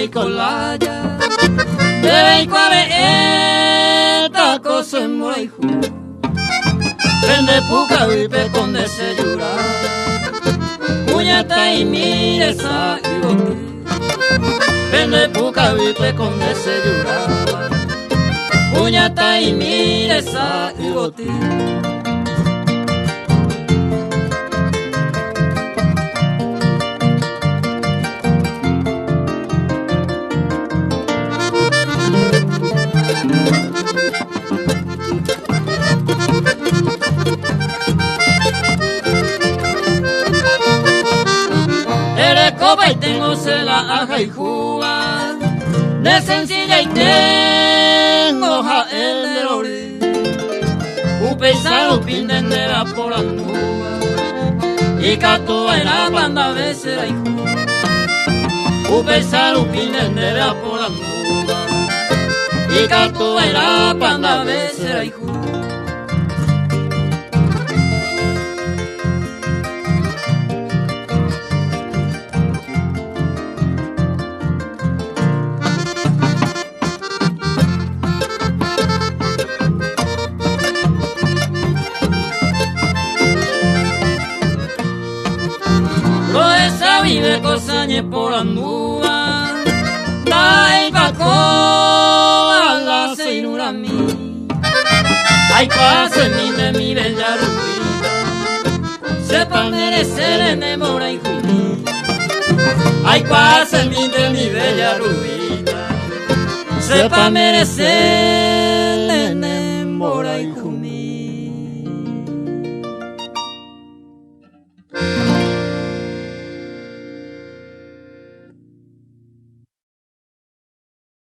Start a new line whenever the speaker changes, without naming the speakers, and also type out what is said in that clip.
y colaya, bebe y cuave esta cosa en moijo, vende puca vipe con desayura, puñata y mire esa igoti, vende puca vipe con desayura, puñata y mire esa igoti. Copa y tengo se la aja y juga, de sencilla y tengo ja el de lori, upesado pinden de la por anduga, y catua en la banda veces la hijo, upesado pinden de la por anduga, y catua en la banda veces la hijo. Vive cosañe por andúa, dai paco a la seinura mi, ay pase mi bella rubita, sepa merecer en demora y judí, ay pase mi bella rubita, sepa merecer